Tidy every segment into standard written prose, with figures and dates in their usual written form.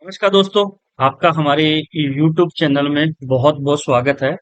नमस्कार दोस्तों, आपका हमारे YouTube चैनल में बहुत बहुत स्वागत है।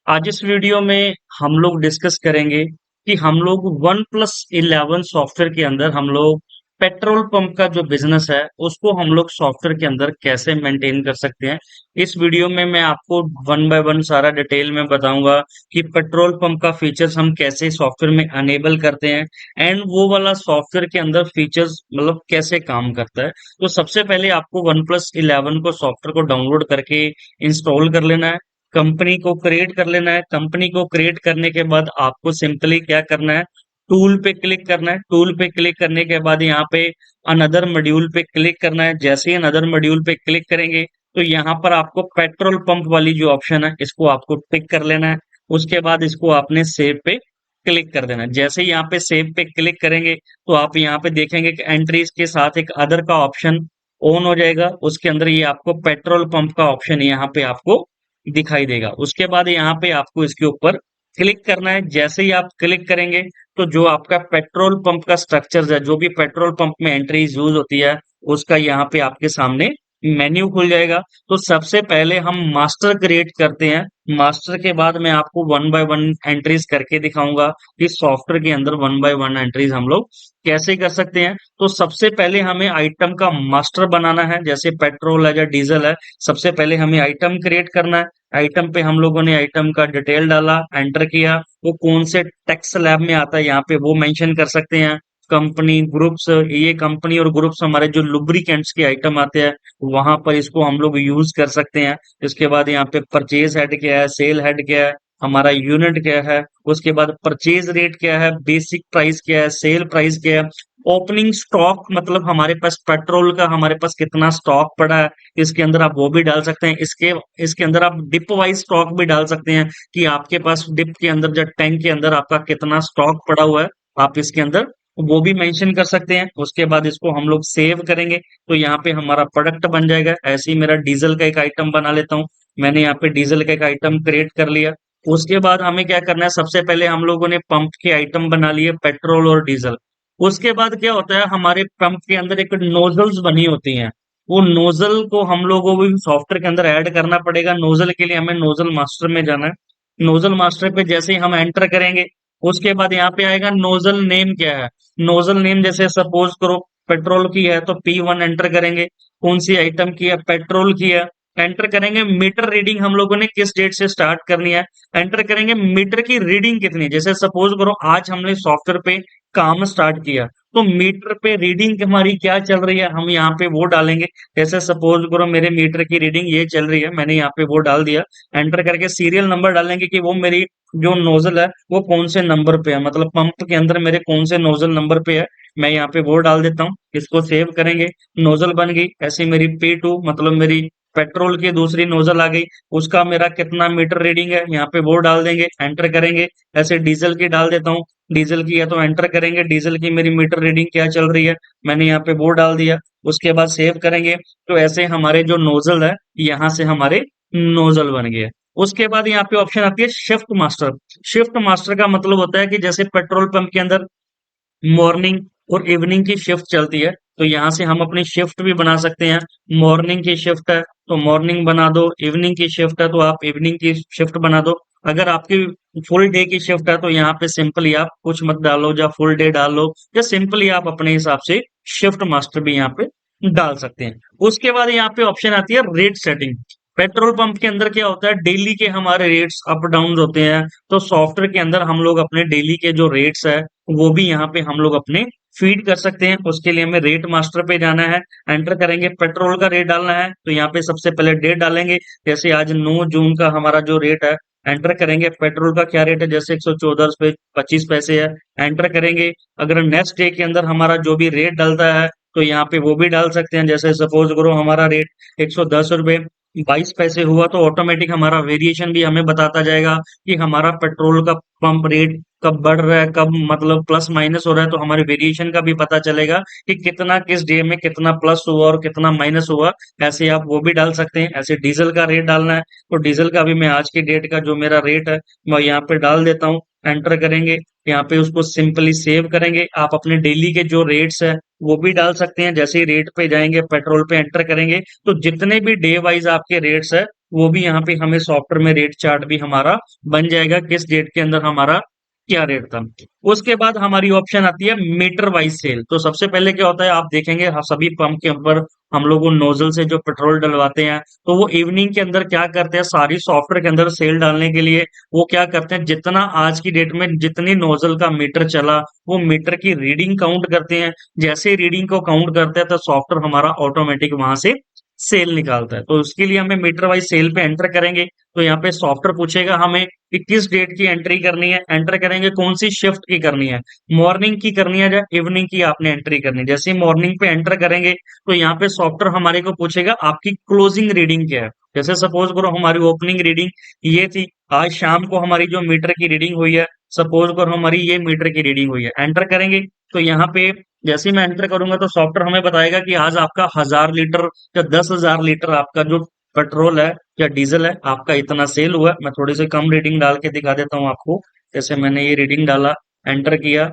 आज इस वीडियो में हम लोग डिस्कस करेंगे कि हम लोग वन प्लस 11 सॉफ्टवेयर के अंदर हम लोग पेट्रोल पंप का जो बिजनेस है उसको हम लोग सॉफ्टवेयर के अंदर कैसे मेंटेन कर सकते हैं। इस वीडियो में मैं आपको वन बाय वन सारा डिटेल में बताऊंगा कि पेट्रोल पंप का फीचर्स हम कैसे सॉफ्टवेयर में अनेबल करते हैं एंड वो वाला सॉफ्टवेयर के अंदर फीचर्स मतलब कैसे काम करता है। तो सबसे पहले आपको वन प्लस 11 को सॉफ्टवेयर को डाउनलोड करके इंस्टॉल कर लेना है। कंपनी को क्रिएट कर लेना है। कंपनी को क्रिएट करने के बाद आपको सिंपली क्या करना है, टूल पे क्लिक करना है। टूल पे क्लिक करने के बाद यहाँ पे अनदर मॉड्यूल पे क्लिक करना है। जैसे ही अनदर मॉड्यूल पे क्लिक करेंगे तो यहाँ पर आपको पेट्रोल पंप वाली जो ऑप्शन है इसको आपको टिक कर लेना है। उसके बाद इसको आपने सेव पे क्लिक कर देना है। जैसे ही यहाँ पे सेव पे क्लिक करेंगे तो आप यहाँ पे देखेंगे कि एंट्रीज के साथ एक अदर का ऑप्शन ऑन हो जाएगा। उसके अंदर ये आपको पेट्रोल पंप का ऑप्शन यहाँ पे आपको दिखाई देगा। उसके बाद यहाँ पे आपको इसके ऊपर क्लिक करना है। जैसे ही आप क्लिक करेंगे तो जो आपका पेट्रोल पंप का स्ट्रक्चर है, जो भी पेट्रोल पंप में एंट्रीज यूज होती है उसका यहाँ पे आपके सामने मेन्यू खुल जाएगा। तो सबसे पहले हम मास्टर क्रिएट करते हैं। मास्टर के बाद मैं आपको वन बाय वन एंट्रीज करके दिखाऊंगा कि सॉफ्टवेयर के अंदर वन बाय वन एंट्रीज हम लोग कैसे कर सकते हैं। तो सबसे पहले हमें आइटम का मास्टर बनाना है। जैसे पेट्रोल है या डीजल है, सबसे पहले हमें आइटम क्रिएट करना है। आइटम पे हम लोगों ने आइटम का डिटेल डाला, एंटर किया, वो कौन से टैक्स स्लैब में आता है यहाँ पे वो मेंशन कर सकते हैं। कंपनी ग्रुप्स, ये कंपनी और ग्रुप्स हमारे जो लुब्रिकेंट्स के आइटम आते हैं वहां पर इसको हम लोग यूज कर सकते हैं। इसके बाद यहाँ पे परचेज हेड क्या है, सेल हेड क्या है, हमारा यूनिट क्या है, उसके बाद परचेज रेट क्या है, बेसिक प्राइस क्या है, सेल प्राइस क्या है, ओपनिंग स्टॉक मतलब हमारे पास पेट्रोल का हमारे पास कितना स्टॉक पड़ा है इसके अंदर आप वो भी डाल सकते हैं। इसके इसके अंदर आप डिप वाइज स्टॉक भी डाल सकते हैं कि आपके पास डिप के अंदर या टैंक के अंदर आपका कितना स्टॉक पड़ा हुआ है, आप इसके अंदर वो भी मेंशन कर सकते हैं। उसके बाद इसको हम लोग सेव करेंगे तो यहाँ पे हमारा प्रोडक्ट बन जाएगा। ऐसे ही मेरा डीजल का एक आइटम बना लेता हूँ। मैंने यहाँ पे डीजल का एक आइटम क्रिएट कर लिया। उसके बाद हमें क्या करना है, सबसे पहले हम लोगों ने पंप के आइटम बना लिए पेट्रोल और डीजल। उसके बाद क्या होता है, हमारे पंप के अंदर एक नोजल्स बनी होती हैं। वो नोजल को हम लोगों को भी सॉफ्टवेयर के अंदर ऐड करना पड़ेगा। नोजल के लिए हमें नोजल मास्टर में जाना है। नोजल मास्टर पे जैसे ही हम एंटर करेंगे उसके बाद यहाँ पे आएगा नोजल नेम क्या है। नोजल नेम जैसे सपोज करो पेट्रोल की है तो P1 एंटर करेंगे। कौन सी आइटम की है, पेट्रोल की है, एंटर करेंगे। मीटर रीडिंग हम लोगों ने किस डेट से स्टार्ट करनी है, एंटर करेंगे। मीटर की रीडिंग कितनी है, जैसे सपोज करो आज हमने सॉफ्टवेयर पे काम स्टार्ट किया तो मीटर पे रीडिंग हमारी क्या चल रही है हम यहाँ पे वो डालेंगे। जैसे सपोज करो मेरे मीटर की रीडिंग ये चल रही है, मैंने यहाँ पे वो डाल दिया। एंटर करके सीरियल नंबर डालेंगे कि वो मेरी जो नोजल है वो कौन से नंबर पे है, मतलब पंप के अंदर मेरे कौन से नोजल नंबर पे है, मैं यहाँ पे वो डाल देता हूँ। इसको सेव करेंगे, नोजल बन गई। ऐसे मेरी P2 मतलब मेरी पेट्रोल की दूसरी नोजल आ गई, उसका मेरा कितना मीटर रीडिंग है यहाँ पे वो डाल देंगे, एंटर करेंगे। ऐसे डीजल की डाल देता हूँ, डीजल की है तो एंटर करेंगे, डीजल की मेरी मीटर रीडिंग क्या चल रही है, मैंने यहाँ पे वो डाल दिया। उसके बाद सेव करेंगे। तो ऐसे हमारे जो नोजल है यहाँ से हमारे नोजल बन गए। उसके बाद यहाँ पे ऑप्शन आती है शिफ्ट मास्टर। शिफ्ट मास्टर का मतलब होता है कि जैसे पेट्रोल पंप के अंदर मॉर्निंग और इवनिंग की शिफ्ट चलती है तो यहाँ से हम अपनी शिफ्ट भी बना सकते हैं। मॉर्निंग की शिफ्ट है तो मॉर्निंग बना दो, इवनिंग की शिफ्ट है तो आप इवनिंग की शिफ्ट बना दो। अगर आपकी फुल डे की शिफ्ट है तो यहाँ पे सिंपली आप कुछ मत डालो या फुल डे डालो, या सिंपली आप अपने हिसाब से शिफ्ट मास्टर भी यहाँ पे डाल सकते हैं। उसके बाद यहाँ पे ऑप्शन आती है रेट सेटिंग। पेट्रोल पंप के अंदर क्या होता है, डेली के हमारे रेट्स अप डाउन होते हैं तो सॉफ्टवेयर के अंदर हम लोग अपने डेली के जो रेट्स है वो भी यहाँ पे हम लोग अपने फीड कर सकते हैं। उसके लिए हमें रेट मास्टर पे जाना है, एंटर करेंगे, पेट्रोल का रेट डालना है तो यहाँ पे सबसे पहले डेट डालेंगे। जैसे आज 9 जून का हमारा जो रेट है, एंटर करेंगे। पेट्रोल का क्या रेट है, जैसे 114 रुपए 25 पैसे है, एंटर करेंगे। अगर नेक्स्ट डे के अंदर हमारा जो भी रेट डलता है तो यहाँ पे वो भी डाल सकते हैं। जैसे सपोज करो हमारा रेट 110 रुपए 22 पैसे हुआ तो ऑटोमेटिक हमारा वेरिएशन भी हमें बताता जाएगा कि हमारा पेट्रोल का पंप रेट कब बढ़ रहा है, कब मतलब प्लस माइनस हो रहा है, तो हमारे वेरिएशन का भी पता चलेगा कि कितना किस डे में कितना प्लस हुआ और कितना माइनस हुआ। ऐसे आप वो भी डाल सकते हैं। ऐसे डीजल का रेट डालना है तो डीजल का भी मैं आज की डेट का जो मेरा रेट है मैं यहाँ पे डाल देता हूँ। एंटर करेंगे, यहाँ पे उसको सिंपली सेव करेंगे। आप अपने डेली के जो रेट्स है वो भी डाल सकते हैं। जैसे ही रेट पे जाएंगे, पेट्रोल पे एंटर करेंगे, तो जितने भी डे वाइज आपके रेट्स है वो भी यहाँ पे हमें सॉफ्टवेयर में रेट चार्ट भी हमारा बन जाएगा, किस डेट के अंदर हमारा क्या रेट था। उसके बाद हमारी ऑप्शन आती है मीटर वाइज सेल। तो सबसे पहले क्या होता है, आप देखेंगे सभी पंप के ऊपर हम लोग उन नोजल से जो पेट्रोल डलवाते हैं, तो वो इवनिंग के अंदर क्या करते हैं, सारी सॉफ्टवेयर के अंदर सेल डालने के लिए वो क्या करते हैं, जितना आज की डेट में जितनी नोजल का मीटर चला वो मीटर की रीडिंग काउंट करते हैं। जैसे ही रीडिंग को काउंट करते हैं तो सॉफ्टवेयर हमारा ऑटोमेटिक वहां से सेल निकालता है। तो उसके लिए हमें मीटर वाइज सेल पे एंटर करेंगे, तो यहाँ पे सॉफ्टवेयर पूछेगा हमें कि किस डेट की एंट्री करनी है। एंटर करेंगे, कौन सी शिफ्ट की करनी है, मॉर्निंग की करनी है या इवनिंग की आपने एंट्री करनी है। जैसे ही मॉर्निंग पे एंटर करेंगे तो यहाँ पे सॉफ्टवेयर हमारे को पूछेगा आपकी क्लोजिंग रीडिंग क्या है। जैसे सपोज करो हमारी ओपनिंग रीडिंग ये थी, आज शाम को हमारी जो मीटर की रीडिंग हुई है, सपोज करो हमारी ये मीटर की रीडिंग हुई है। एंटर करेंगे तो यहाँ पे जैसे ही मैं एंटर करूंगा तो सॉफ्टवेयर हमें बताएगा कि आज आपका 1000 लीटर या 10,000 लीटर आपका जो पेट्रोल है या डीजल है आपका इतना सेल हुआ है। मैं थोड़ी सी कम रीडिंग डाल के दिखा देता हूँ आपको। जैसे मैंने ये रीडिंग डाला, एंटर किया,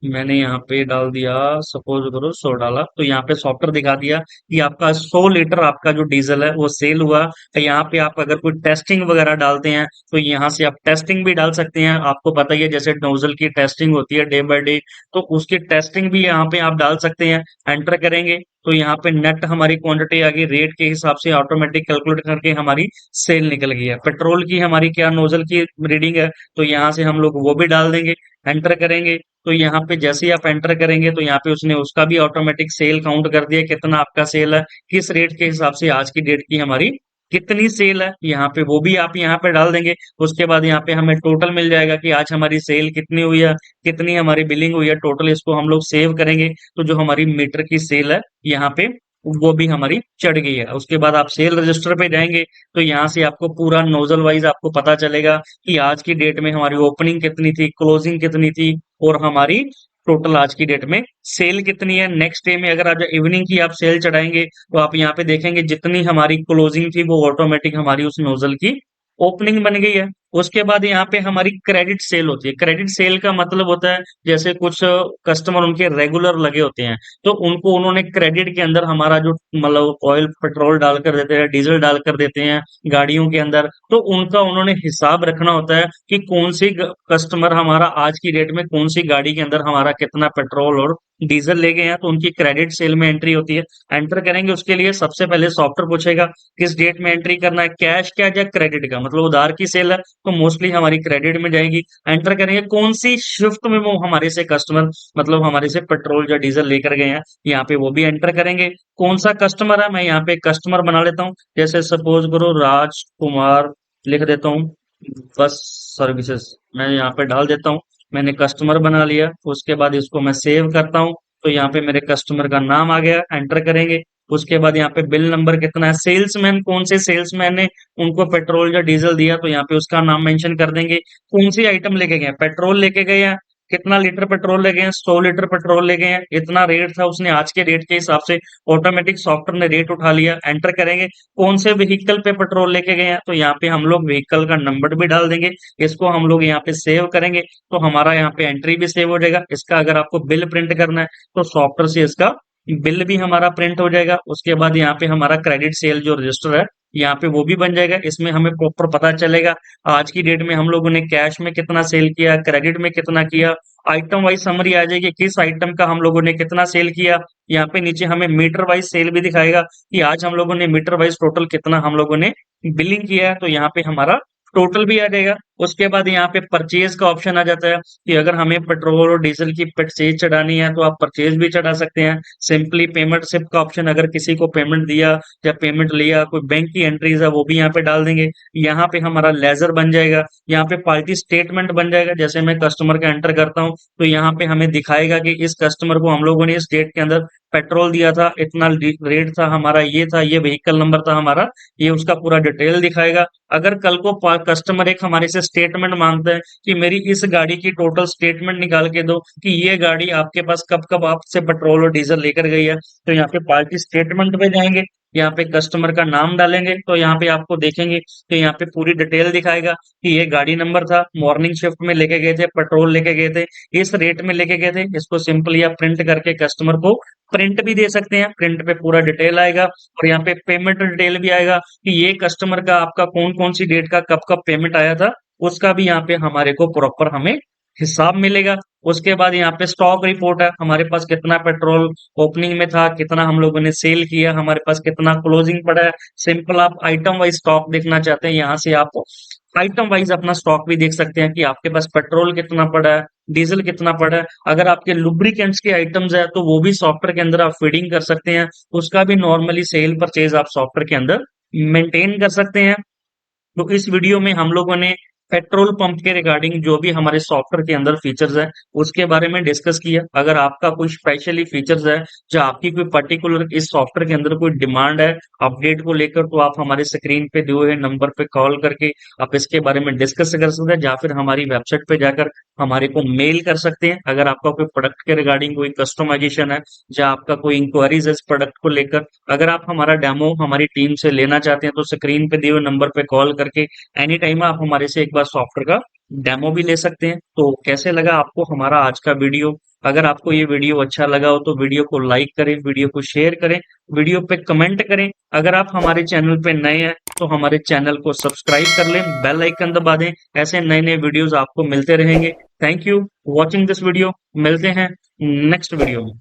मैंने यहाँ पे डाल दिया, सपोज करो 100 डाला, तो यहाँ पे सॉफ्टवेयर दिखा दिया कि आपका 100 लीटर आपका जो डीजल है वो सेल हुआ। तो यहाँ पे आप अगर कोई टेस्टिंग वगैरह डालते हैं तो यहाँ से आप टेस्टिंग भी डाल सकते हैं। आपको पता ही है जैसे नोजल की टेस्टिंग होती है डे बाय डे, तो उसकी टेस्टिंग भी यहाँ पे आप डाल सकते हैं। एंटर करेंगे तो यहाँ पे नेट हमारी क्वांटिटी आ गई, रेट के हिसाब से ऑटोमेटिक कैलकुलेट करके हमारी सेल निकल गई है। पेट्रोल की हमारी क्या नोजल की रीडिंग है तो यहाँ से हम लोग वो भी डाल देंगे। एंटर करेंगे तो यहाँ पे जैसे ही आप एंटर करेंगे तो यहाँ पे उसने उसका भी ऑटोमेटिक सेल काउंट कर दिया, कितना आपका सेल है, किस रेट के हिसाब से आज की डेट की हमारी कितनी सेल है, यहाँ पे वो भी आप यहाँ पे डाल देंगे। उसके बाद यहाँ पे हमें टोटल मिल जाएगा कि आज हमारी सेल कितनी हुई है, कितनी हमारी बिलिंग हुई है टोटल। इसको हम लोग सेव करेंगे तो जो हमारी मीटर की सेल है यहाँ पे वो भी हमारी चढ़ गई है। उसके बाद आप सेल रजिस्टर पे जाएंगे तो यहाँ से आपको पूरा नोजल वाइज आपको पता चलेगा कि आज की डेट में हमारी ओपनिंग कितनी थी, क्लोजिंग कितनी थी और हमारी टोटल आज की डेट में सेल कितनी है। नेक्स्ट डे में अगर आज इवनिंग की आप सेल चढ़ाएंगे तो आप यहाँ पे देखेंगे जितनी हमारी क्लोजिंग थी वो ऑटोमेटिक हमारी उस नोजल की ओपनिंग बन गई है। उसके बाद यहाँ पे हमारी क्रेडिट सेल होती है। क्रेडिट सेल का मतलब होता है जैसे कुछ कस्टमर उनके रेगुलर लगे होते हैं तो उनको उन्होंने क्रेडिट के अंदर हमारा जो मतलब ऑयल पेट्रोल डाल कर देते हैं, डीजल डाल कर देते हैं गाड़ियों के अंदर, तो उनका उन्होंने हिसाब रखना होता है कि कौन सी कस्टमर हमारा आज की डेट में कौन सी गाड़ी के अंदर हमारा कितना पेट्रोल और डीजल ले गए हैं, तो उनकी क्रेडिट सेल में एंट्री होती है। एंटर करेंगे, उसके लिए सबसे पहले सॉफ्टवेयर पूछेगा किस डेट में एंट्री करना है, कैश का या क्रेडिट का, मतलब उधार की सेल है तो मोस्टली हमारी क्रेडिट में जाएगी। एंटर करेंगे कौन सी शिफ्ट में वो हमारे से कस्टमर मतलब हमारे से पेट्रोल या डीजल लेकर गए हैं, यहाँ पे वो भी एंटर करेंगे। कौन सा कस्टमर है, मैं यहाँ पे कस्टमर बना लेता हूँ। जैसे सपोज करो राजकुमार लिख देता हूँ, बस सर्विसेज मैं यहाँ पे डाल देता हूँ। मैंने कस्टमर बना लिया, उसके बाद इसको मैं सेव करता हूँ तो यहाँ पे मेरे कस्टमर का नाम आ गया। एंटर करेंगे, उसके बाद यहाँ पे बिल नंबर कितना है, सेल्समैन कौन से सेल्समैन ने उनको पेट्रोल या डीजल दिया तो यहाँ पे उसका नाम मेंशन कर देंगे। कौन सी आइटम लेके गए, पेट्रोल लेके गए हैं, कितना लीटर पेट्रोल ले गए हैं, 100 लीटर पेट्रोल ले गए हैं, इतना रेट था, उसने आज के रेट के हिसाब से ऑटोमेटिक सॉफ्टवेयर ने रेट उठा लिया। एंटर करेंगे कौन से व्हीकल पे पेट्रोल लेके गए हैं तो यहाँ पे हम लोग व्हीकल का नंबर भी डाल देंगे। इसको हम लोग यहाँ पे सेव करेंगे तो हमारा यहाँ पे एंट्री भी सेव हो जाएगा। इसका अगर आपको बिल प्रिंट करना है तो सॉफ्टवेयर से इसका बिल भी हमारा प्रिंट हो जाएगा। उसके बाद यहाँ पे हमारा क्रेडिट सेल जो रजिस्टर है यहाँ पे वो भी बन जाएगा। इसमें हमें प्रॉपर पता चलेगा आज की डेट में हम लोगों ने कैश में कितना सेल किया, क्रेडिट में कितना किया, आइटम वाइज समरी आ जाएगी किस आइटम का हम लोगों ने कितना सेल किया। यहाँ पे नीचे हमें मीटर वाइज सेल भी दिखाएगा कि आज हम लोगों ने मीटर वाइज टोटल कितना हम लोगों ने बिलिंग किया है, तो यहाँ पे हमारा टोटल भी आ जाएगा। उसके बाद यहाँ पे परचेज का ऑप्शन आ जाता है कि अगर हमें पेट्रोल और डीजल की परचेज चढ़ानी है तो आप परचेज भी चढ़ा सकते हैं। सिंपली पेमेंट सिप का ऑप्शन, अगर किसी को पेमेंट दिया या पेमेंट लिया, कोई बैंक की एंट्रीज है वो भी यहाँ पे डाल देंगे। यहाँ पे हमारा लेजर बन जाएगा, यहाँ पे पार्टी स्टेटमेंट बन जाएगा। जैसे मैं कस्टमर का एंटर करता हूँ तो यहाँ पे हमें दिखाएगा कि इस कस्टमर को हम लोगों ने इस डेट के अंदर पेट्रोल दिया था, इतना रेट था हमारा, ये व्हीकल नंबर था हमारा, ये उसका पूरा डिटेल दिखाएगा। अगर कल को कस्टमर एक हमारे से स्टेटमेंट मांगता है कि मेरी इस गाड़ी की टोटल स्टेटमेंट निकाल के दो कि ये गाड़ी आपके पास कब कब आपसे पेट्रोल और डीजल लेकर गई है। तो यहाँ पे पार्टी स्टेटमेंट पे जाएंगे, यहाँ पे कस्टमर का नाम डालेंगे तो यहाँ पे आपको देखेंगे कि यहाँ पे पूरी डिटेल दिखाएगा कि ये गाड़ी नंबर था, मॉर्निंग शिफ्ट में लेके गए थे, पेट्रोल लेके गए थे, इस रेट में लेके गए थे। इसको सिंपली आप प्रिंट करके कस्टमर को प्रिंट भी दे सकते हैं, प्रिंट पे पूरा डिटेल आएगा और यहाँ पे पेमेंट डिटेल भी आएगा कि ये कस्टमर का आपका कौन कौन सी डेट का कब कब पेमेंट आया था, उसका भी यहाँ पे हमारे को प्रॉपर हमें हिसाब मिलेगा। उसके बाद यहाँ पे स्टॉक रिपोर्ट है, हमारे पास कितना पेट्रोल ओपनिंग में था, कितना हम लोगों ने सेल किया, हमारे पास कितना क्लोजिंग पड़ा है। सिंपल आप आइटम वाइज स्टॉक देखना चाहते हैं, यहाँ से आप आइटम वाइज अपना स्टॉक भी देख सकते हैं कि आपके पास पेट्रोल कितना पड़ा है, डीजल कितना पड़ा है। अगर आपके लुब्रिकेंट्स के आइटम्स है तो वो भी सॉफ्टवेयर के अंदर आप फीडिंग कर सकते हैं, उसका भी नॉर्मली सेल परचेज आप सॉफ्टवेयर के अंदर मेंटेन कर सकते हैं। तो इस वीडियो में हम लोगों ने पेट्रोल पंप के रिगार्डिंग जो भी हमारे सॉफ्टवेयर के अंदर फीचर्स है उसके बारे में डिस्कस किया। अगर आपका कोई स्पेशली फीचर्स है जो आपकी कोई पर्टिकुलर इस सॉफ्टवेयर के अंदर कोई डिमांड है अपडेट को लेकर, तो आप हमारे स्क्रीन पे दिए हुए नंबर पे कॉल करके आप इसके बारे में डिस्कस कर सकते हैं, या फिर हमारी वेबसाइट पे जाकर हमारे को मेल कर सकते हैं। अगर आपका कोई प्रोडक्ट के रिगार्डिंग कोई कस्टमाइजेशन है या आपका कोई इंक्वायरीज है इस प्रोडक्ट को लेकर, अगर आप हमारा डेमो हमारी टीम से लेना चाहते हैं तो स्क्रीन पे दिए हुए नंबर पे कॉल करके एनी टाइम आप हमारे से एक बार सॉफ्टवेयर का डेमो भी ले सकते हैं। तो कैसे लगा आपको हमारा आज का वीडियो? अगर आपको ये वीडियो अच्छा लगा हो तो वीडियो को लाइक करें, वीडियो को शेयर करें, वीडियो पे कमेंट करें। अगर आप हमारे चैनल पे नए हैं तो हमारे चैनल को सब्सक्राइब कर लें, बेल आइकन दबा दें, ऐसे नए नए वीडियोस आपको मिलते रहेंगे। Thank you watching this video, मिलते हैं नेक्स्ट वीडियो में।